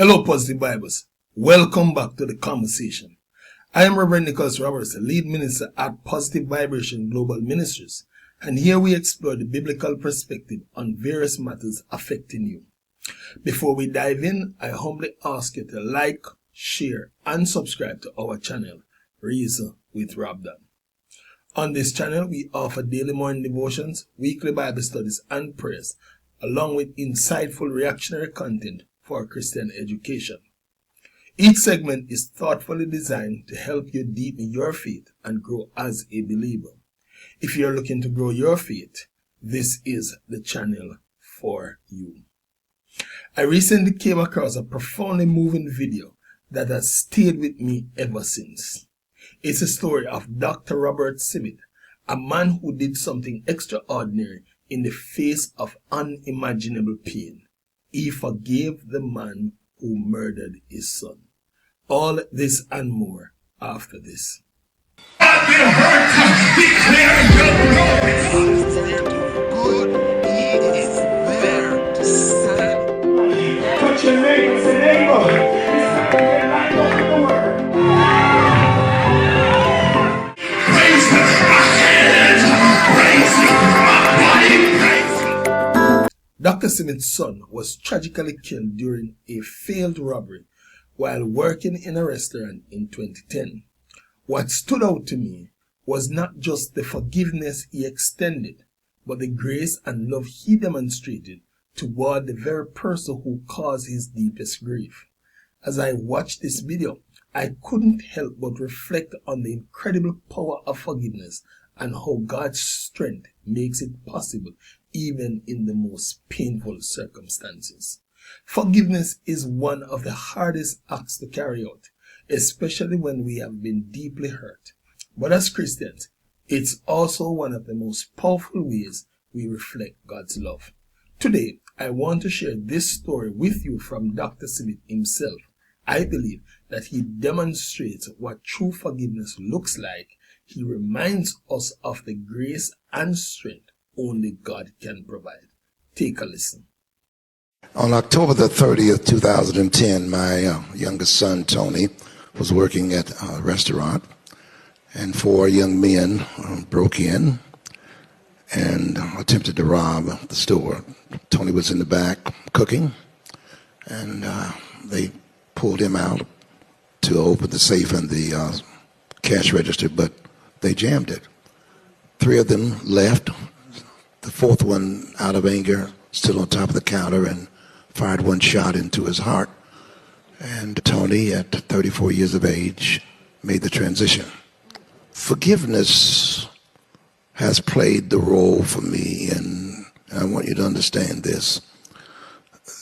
Hello, Positive Bibles. Welcome back to the conversation. I am Reverend Nicholas Roberts, the lead minister at Positive Vibration Global Ministries, and here we explore the biblical perspective on various matters affecting you. Before we dive in, I humbly ask you to like, share, and subscribe to our channel, Reason with Robdon. On this channel, we offer daily morning devotions, weekly Bible studies, and prayers, along with insightful reactionary content for Christian education. Each segment is thoughtfully designed to help you deepen your faith and grow as a believer. If you're looking to grow your faith, this is the channel for you. I recently came across a profoundly moving video that has stayed with me ever since. It's a story of Dr. Robert Simit, a man who did something extraordinary in the face of unimaginable pain. He forgave the man who murdered his son. All this and more after this. I've been hurt, declare your glory. Good is better to say. Put your neighbor, say neighbor. It's light over the word. Praise him, my hands, praise him, my body, praise him. Dr. Simit's son was tragically killed during a failed robbery while working in a restaurant in 2010. What stood out to me was not just the forgiveness he extended, but the grace and love he demonstrated toward the very person who caused his deepest grief. As I watched this video, I couldn't help but reflect on the incredible power of forgiveness and how God's strength makes it possible even in the most painful circumstances. Forgiveness is one of the hardest acts to carry out, especially when we have been deeply hurt. But as Christians, it's also one of the most powerful ways we reflect God's love. Today, I want to share this story with you from Dr. Simit himself. I believe that he demonstrates what true forgiveness looks like. He reminds us of the grace and strength only God can provide. Take a listen. On October the 30th, 2010, my youngest son, Tony, was working at a restaurant, and four young men broke in and attempted to rob the store. Tony was in the back cooking, and they pulled him out to open the safe and the cash register, but they jammed it. Three of them left. The fourth one, out of anger, stood on top of the counter and fired one shot into his heart. And Tony, at 34 years of age, made the transition. Forgiveness has played the role for me, and I want you to understand this,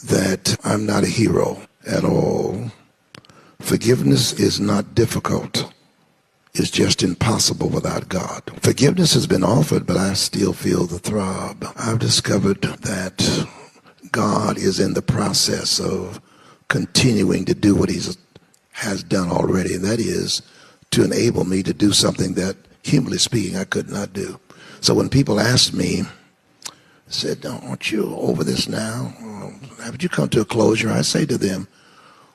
that I'm not a hero at all. Forgiveness is not difficult. It's just impossible without God. Forgiveness has been offered, but I still feel the throb. I've discovered that God is in the process of continuing to do what he has done already, and that is to enable me to do something that, humanly speaking, I could not do. So when people ask me, said, aren't you over this now? Haven't you come to a closure? I say to them,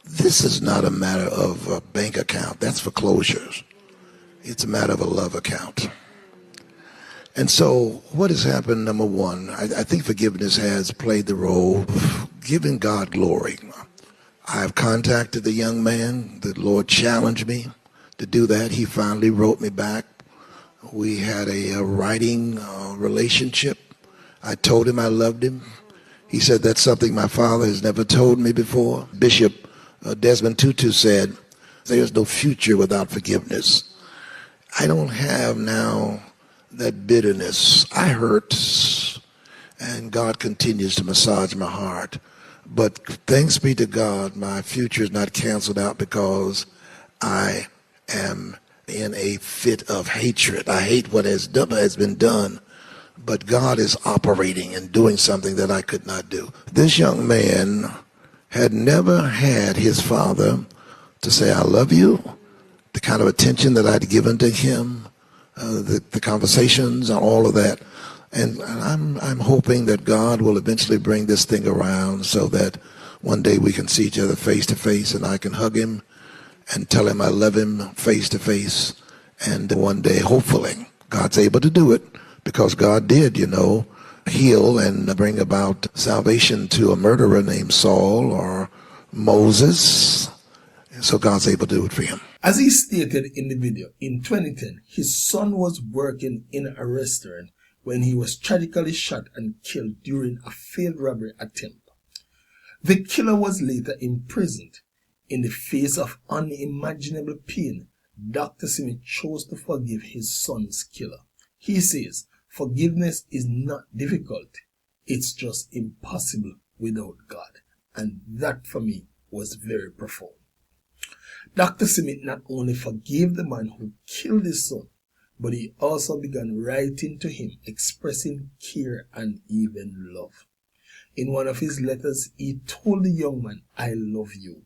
this is not a matter of a bank account. That's for closures. It's a matter of a love account. And so what has happened, number one, I think forgiveness has played the role of giving God glory. I've contacted the young man. The Lord challenged me to do that. He finally wrote me back. We had a writing relationship. I told him I loved him. He said that's something my father has never told me before. Bishop Desmond Tutu said, there's no future without forgiveness. I don't have now that bitterness. I hurt, and God continues to massage my heart. But thanks be to God, my future is not canceled out because I am in a fit of hatred. I hate what has been done, but God is operating and doing something that I could not do. This young man had never had his father to say, I love you, the kind of attention that I'd given to him, the conversations and all of that. And I'm hoping that God will eventually bring this thing around so that one day we can see each other face to face and I can hug him and tell him I love him face to face. And one day, hopefully, God's able to do it, because God did, heal and bring about salvation to a murderer named Saul or Moses. So God's able to do it for him. As he stated in the video, in 2010, his son was working in a restaurant when he was tragically shot and killed during a failed robbery attempt. The killer was later imprisoned. In the face of unimaginable pain, Dr. Smith chose to forgive his son's killer. He says, forgiveness is not difficult. It's just impossible without God. And that for me was very profound. Dr. Smith not only forgave the man who killed his son, but he also began writing to him, expressing care and even love. In one of his letters, he told the young man, "I love you."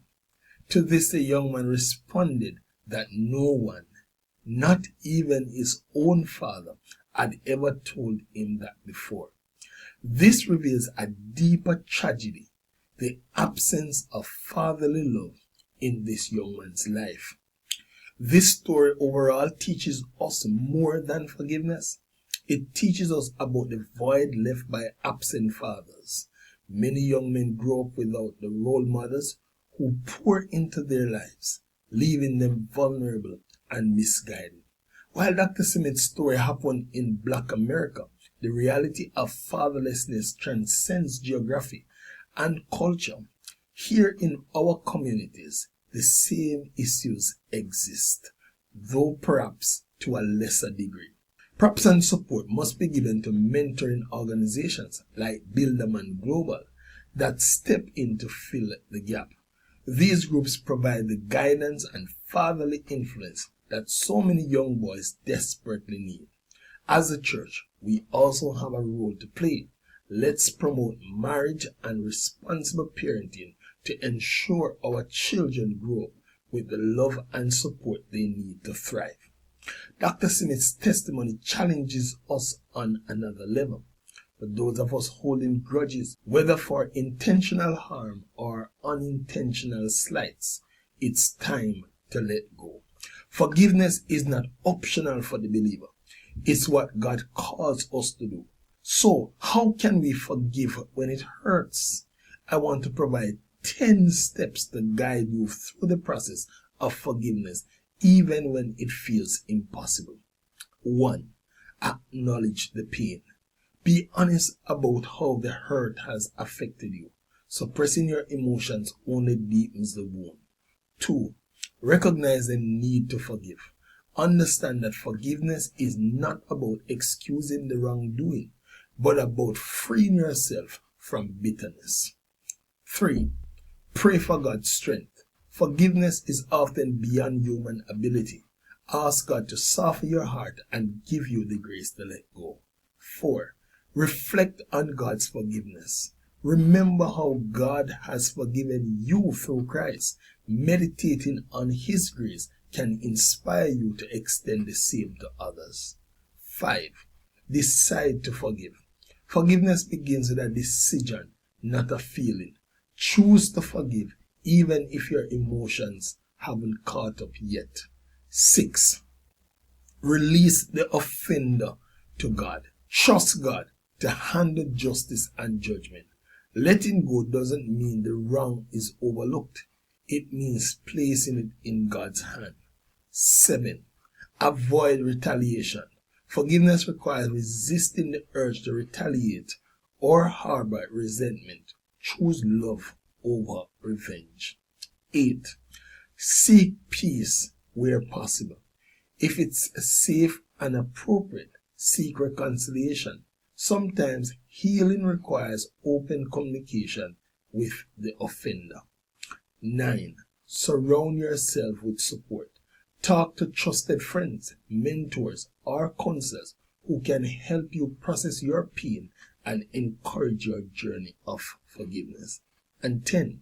To this, the young man responded that no one, not even his own father, had ever told him that before. This reveals a deeper tragedy, the absence of fatherly love in this young man's life. This story overall teaches us more than forgiveness. It teaches us about the void left by absent fathers. Many young men grow up without the role models who pour into their lives, leaving them vulnerable and misguided. While Dr. Smith's story happened in Black America, the reality of fatherlessness transcends geography and culture. Here in our communities, the same issues exist, though perhaps to a lesser degree. Props and support must be given to mentoring organizations like Builderman Global that step in to fill the gap. These groups provide the guidance and fatherly influence that so many young boys desperately need. As a church, we also have a role to play. Let's promote marriage and responsible parenting to ensure our children grow up with the love and support they need to thrive. Dr. Smith's testimony challenges us on another level. For those of us holding grudges, whether for intentional harm or unintentional slights, it's time to let go. Forgiveness is not optional for the believer. It's what God calls us to do. So, how can we forgive when it hurts? I want to provide 10 steps to guide you through the process of forgiveness, even when it feels impossible. 1. Acknowledge the pain. Be honest about how the hurt has affected you. Suppressing your emotions only deepens the wound. 2. Recognize the need to forgive. Understand that forgiveness is not about excusing the wrongdoing, but about freeing yourself from bitterness. 3. Pray for God's strength. Forgiveness is often beyond human ability. Ask God to soften your heart and give you the grace to let go. 4. Reflect on God's forgiveness. Remember how God has forgiven you through Christ. Meditating on His grace can inspire you to extend the same to others. 5. Decide to forgive. Forgiveness begins with a decision, not a feeling. Choose to forgive, even if your emotions haven't caught up yet. 6. Release the offender to God. Trust God to handle justice and judgment. Letting go doesn't mean the wrong is overlooked. It means placing it in God's hand. 7. Avoid retaliation. Forgiveness requires resisting the urge to retaliate or harbor resentment. Choose love over revenge. 8. Seek peace where possible. If it's safe and appropriate, seek reconciliation. Sometimes healing requires open communication with the offender. 9. Surround yourself with support. Talk to trusted friends, mentors, or counselors who can help you process your pain and encourage your journey of forgiveness. And 10.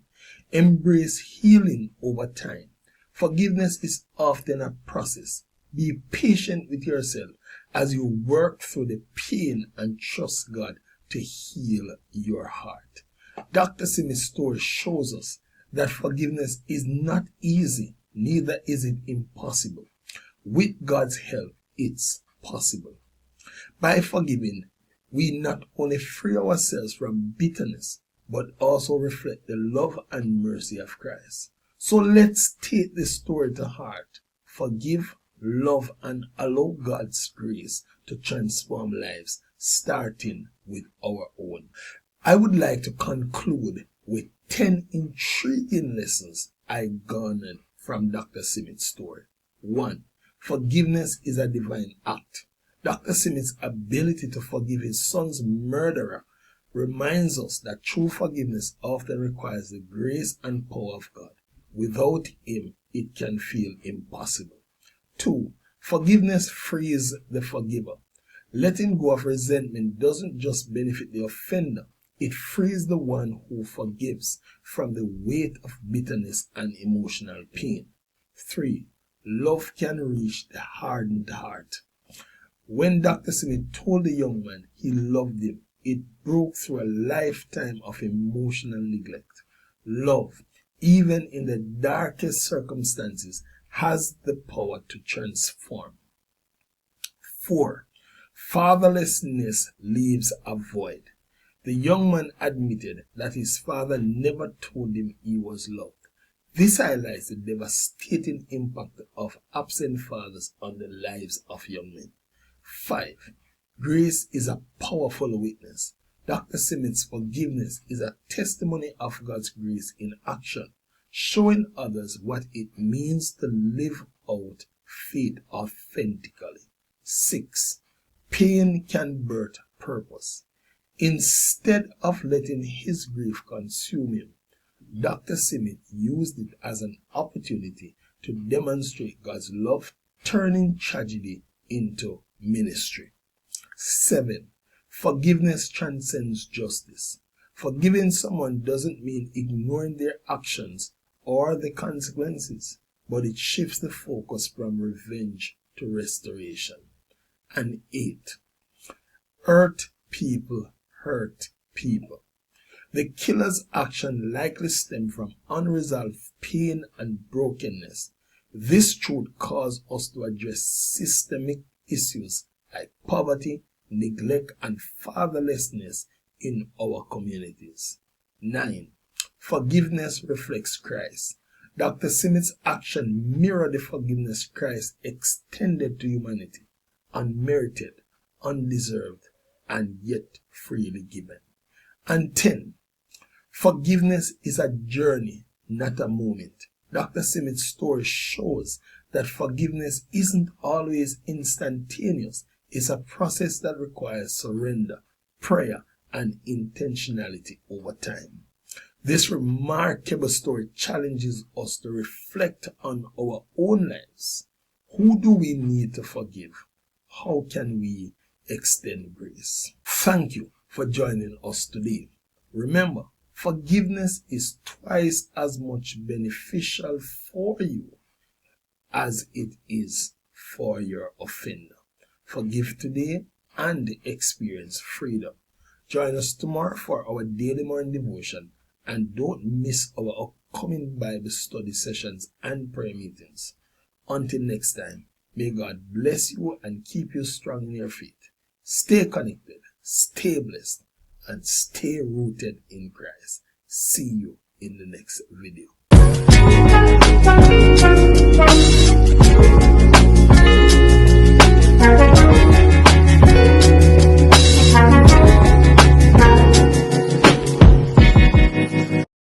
Embrace healing over time. Forgiveness is often a process. Be patient with yourself as you work through the pain and trust God to heal your heart. Dr. Smith's story shows us that forgiveness is not easy, neither is it impossible. With God's help, it's possible. By forgiving, we not only free ourselves from bitterness, but also reflect the love and mercy of Christ. So let's take this story to heart. Forgive, love, and allow God's grace to transform lives, starting with our own. I would like to conclude with 10 intriguing lessons I garnered from Dr. Smith's story. 1. Forgiveness is a divine act. Dr. Smith's ability to forgive his son's murderer reminds us that true forgiveness often requires the grace and power of God. Without him, it can feel impossible. 2. Forgiveness frees the forgiver. Letting go of resentment doesn't just benefit the offender, it frees the one who forgives from the weight of bitterness and emotional pain. 3. Love can reach the hardened heart. When Dr. Smith told the young man he loved him, it broke through a lifetime of emotional neglect. Love, even in the darkest circumstances, has the power to transform. 4. Fatherlessness leaves a void. The young man admitted that his father never told him he was loved. This highlights the devastating impact of absent fathers on the lives of young men. 5. Grace is a powerful witness. Dr. Smith's forgiveness is a testimony of God's grace in action, showing others what it means to live out faith authentically. 6. Pain can birth purpose. Instead of letting his grief consume him, Dr. Smith used it as an opportunity to demonstrate God's love, turning tragedy into ministry. 7. Forgiveness transcends justice. Forgiving someone doesn't mean ignoring their actions or the consequences, but it shifts the focus from revenge to restoration. And 8. Hurt people hurt people. The killer's action likely stemmed from unresolved pain and brokenness. This truth caused us to address systemic issues like poverty, neglect, and fatherlessness in our communities. 9. Forgiveness reflects Christ. Dr. Smith's action mirrored the forgiveness Christ extended to humanity, unmerited, undeserved, and yet freely given. And 10. Forgiveness is a journey, not a moment. Dr. Smith's story shows that forgiveness isn't always instantaneous. It's a process that requires surrender, prayer, and intentionality over time. This remarkable story challenges us to reflect on our own lives. Who do we need to forgive? How can we extend grace? Thank you for joining us today. Remember, forgiveness is twice as much beneficial for you as it is for your offender. Forgive today and experience freedom. Join us tomorrow for our daily morning devotion, and don't miss our upcoming Bible study sessions and prayer meetings. Until next time, may God bless you and keep you strong in your faith. Stay connected, stay blessed, and stay rooted in Christ. See you in the next video.